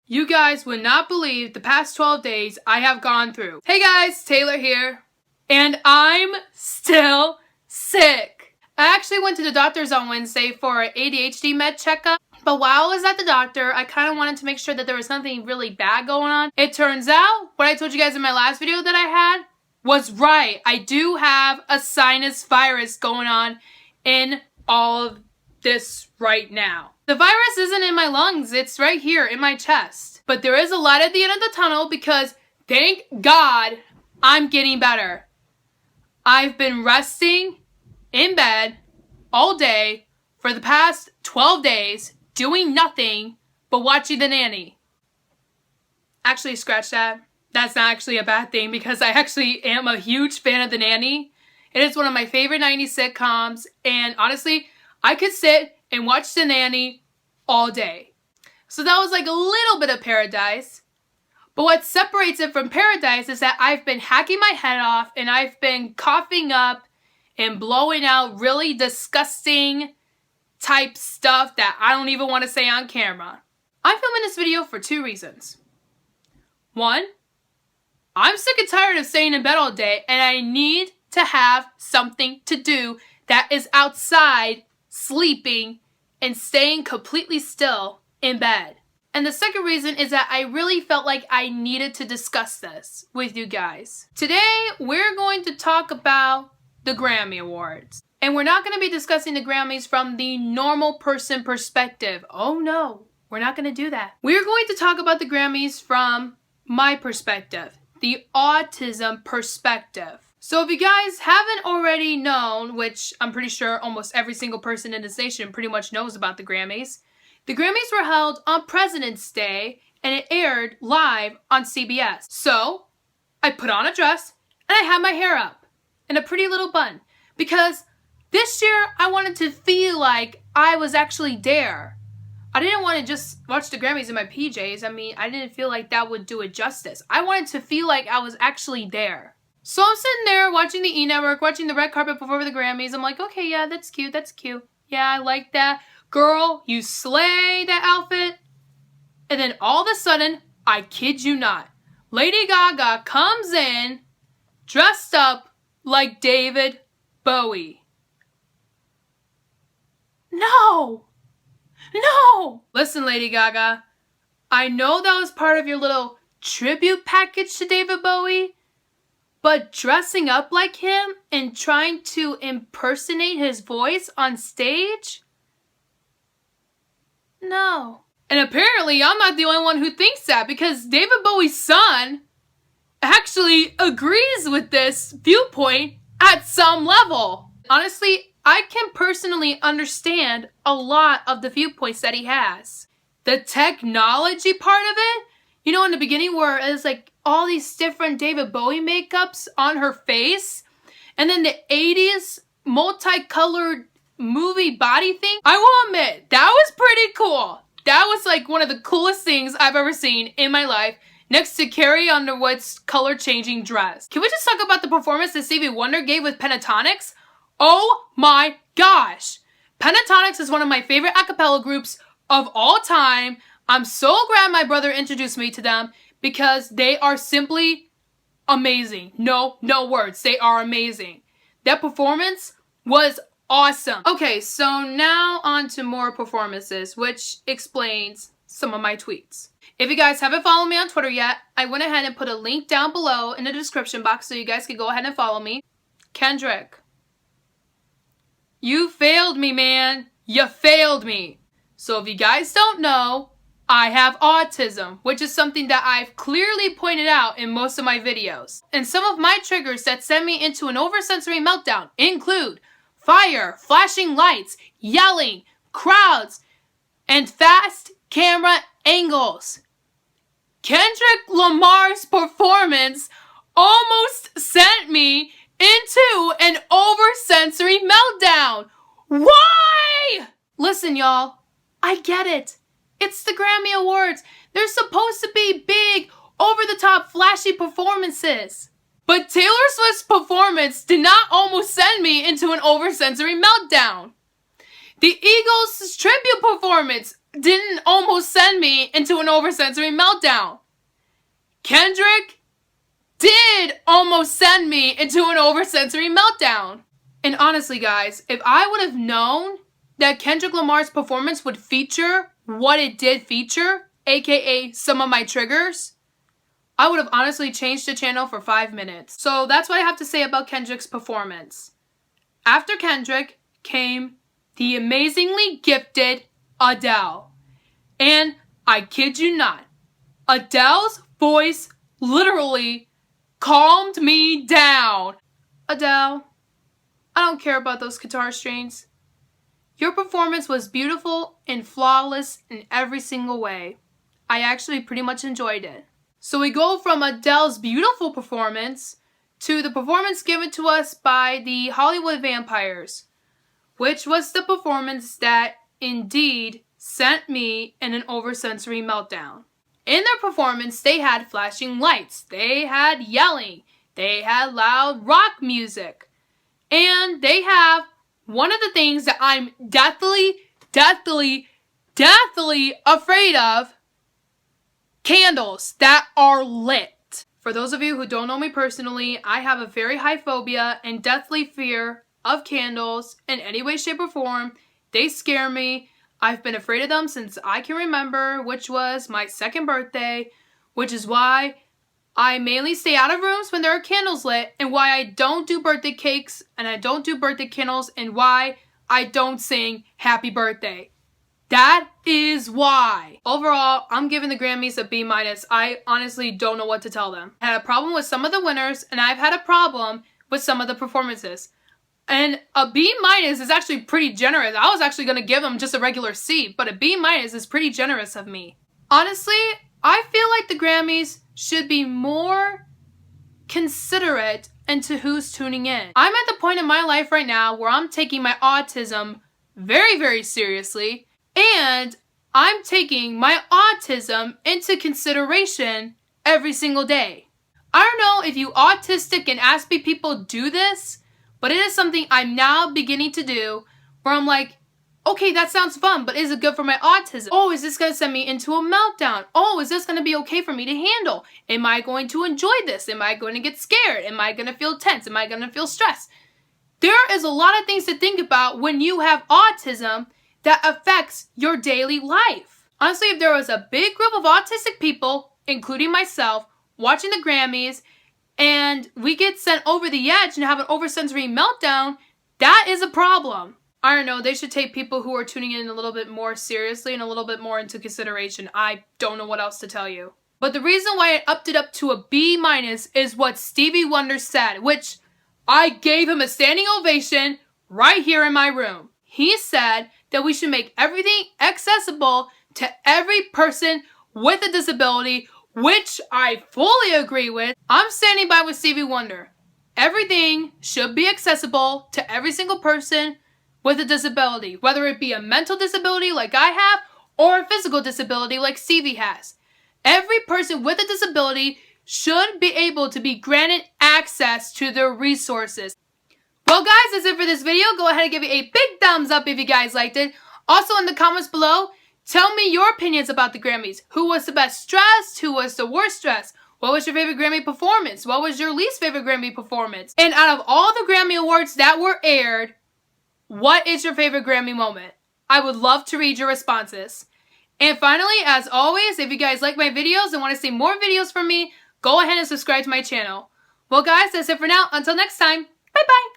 You guys would not believe the past 12 days I have gone through. Hey guys, Taylor here. And I'm still sick. I actually went to the doctor's on Wednesday for an ADHD med checkup. But while I was at the doctor, I kind of wanted to make sure that there was nothing really bad going on. It turns out, what I told you guys in my last video that I had was right. I do have a sinus virus going on in all of this right now. The virus isn't in my lungs, it's right here in my chest. But there is a light at the end of the tunnel because, thank God, I'm getting better. I've been resting in bed all day for the past 12 days, doing nothing but watching The Nanny. Actually, scratch that. That's not actually a bad thing because I actually am a huge fan of The Nanny. It is one of my favorite 90s sitcoms, and honestly, I could sit and watch The Nanny all day. So that was like a little bit of paradise. But what separates it from paradise is that I've been hacking my head off and I've been coughing up and blowing out really disgusting type stuff that I don't even want to say on camera. I'm filming this video for two reasons. One, I'm sick and tired of staying in bed all day and I need to have something to do that is outside, sleeping, and staying completely still in bed. And the second reason is that I really felt like I needed to discuss this with you guys. Today, we're going to talk about the Grammy Awards. And we're not going to be discussing the Grammys from the normal person perspective. Oh no, we're not going to do that. We're going to talk about the Grammys from my perspective, the autism perspective. So if you guys haven't already known, which I'm pretty sure almost every single person in this nation pretty much knows about the Grammys were held on President's Day and it aired live on CBS. So I put on a dress and I had my hair up in a pretty little bun because this year I wanted to feel like I was actually there. I didn't want to just watch the Grammys in my PJs. I mean, I didn't feel like that would do it justice. I wanted to feel like I was actually there. So I'm sitting there watching the E! Network, watching the red carpet before the Grammys. I'm like, okay, yeah, that's cute, that's cute. Yeah, I like that. Girl, you slay that outfit. And then all of a sudden, I kid you not, Lady Gaga comes in dressed up like David Bowie. No! No! Listen, Lady Gaga, I know that was part of your little tribute package to David Bowie, but dressing up like him and trying to impersonate his voice on stage? No. And apparently I'm not the only one who thinks that because David Bowie's son actually agrees with this viewpoint at some level. Honestly, I can personally understand a lot of the viewpoints that he has. The technology part of it, you know, in the beginning where it's like all these different David Bowie makeups on her face, and then the 80s multicolored movie body thing. I will admit, that was pretty cool. That was like one of the coolest things I've ever seen in my life, next to Carrie Underwood's color-changing dress. Can we just talk about the performance that Stevie Wonder gave with Pentatonix? Oh my gosh! Pentatonix is one of my favorite a cappella groups of all time. I'm so glad my brother introduced me to them because they are simply amazing. No words. They are amazing. That performance was awesome. Okay, so now on to more performances, which explains some of my tweets. If you guys haven't followed me on Twitter yet, I went ahead and put a link down below in the description box so you guys can go ahead and follow me. Kendrick, you failed me, man. You failed me. So if you guys don't know, I have autism, which is something that I've clearly pointed out in most of my videos. And some of my triggers that send me into an oversensory meltdown include fire, flashing lights, yelling, crowds, and fast camera angles. Kendrick Lamar's performance almost sent me into an oversensory meltdown. Why? Listen, y'all, I get it. It's the Grammy Awards. They're supposed to be big, over-the-top, flashy performances. But Taylor Swift's performance did not almost send me into an oversensory meltdown. The Eagles' tribute performance didn't almost send me into an oversensory meltdown. Kendrick did almost send me into an oversensory meltdown. And honestly, guys, if I would have known that Kendrick Lamar's performance would feature what it did feature, aka some of my triggers, I would have honestly changed the channel for 5 minutes. So that's what I have to say about Kendrick's performance. After Kendrick came the amazingly gifted Adele. And I kid you not, Adele's voice literally calmed me down. Adele, I don't care about those guitar strings. Your performance was beautiful and flawless in every single way. I actually pretty much enjoyed it. So we go from Adele's beautiful performance to the performance given to us by the Hollywood Vampires, which was the performance that indeed sent me in an oversensory meltdown. In their performance, they had flashing lights, they had yelling, they had loud rock music, and they have one of the things that I'm deathly afraid of: candles that are lit. For those of you who don't know me personally, I have a very high phobia and deathly fear of candles in any way, shape, or form. They scare me. I've been afraid of them since I can remember, which was my 2nd birthday, which is why I mainly stay out of rooms when there are candles lit, and why I don't do birthday cakes and I don't do birthday candles, and why I don't sing happy birthday. That is why. Overall, I'm giving the Grammys a B-. I honestly don't know what to tell them. I had a problem with some of the winners, and I've had a problem with some of the performances. And a B- is actually pretty generous. I was actually going to give them just a regular C, but a B- is pretty generous of me. Honestly, I feel like the Grammys should be more considerate into who's tuning in. I'm at the point in my life right now where I'm taking my autism very seriously, and I'm taking my autism into consideration every single day. I don't know if you autistic and Aspie people do this, but it is something I'm now beginning to do, where I'm like, okay, that sounds fun, but is it good for my autism? Oh, is this going to send me into a meltdown? Oh, is this going to be okay for me to handle? Am I going to enjoy this? Am I going to get scared? Am I going to feel tense? Am I going to feel stressed? There is a lot of things to think about when you have autism that affects your daily life. Honestly, if there was a big group of autistic people, including myself, watching the Grammys, and we get sent over the edge and have an oversensory meltdown, that is a problem. I don't know, they should take people who are tuning in a little bit more seriously and a little bit more into consideration. I don't know what else to tell you. But the reason why I upped it up to a B- is what Stevie Wonder said, which I gave him a standing ovation right here in my room. He said that we should make everything accessible to every person with a disability, which I fully agree with. I'm standing by with Stevie Wonder. Everything should be accessible to every single person with a disability, whether it be a mental disability like I have or a physical disability like Stevie has. Every person with a disability should be able to be granted access to their resources. Well guys, that's it for this video. Go ahead and give it a big thumbs up if you guys liked it. Also in the comments below, tell me your opinions about the Grammys. Who was the best dressed? Who was the worst dressed? What was your favorite Grammy performance? What was your least favorite Grammy performance? And out of all the Grammy Awards that were aired, what is your favorite Grammy moment? I would love to read your responses. And finally, as always, if you guys like my videos and want to see more videos from me, go ahead and subscribe to my channel. Well guys, that's it for now. Until next time, bye bye!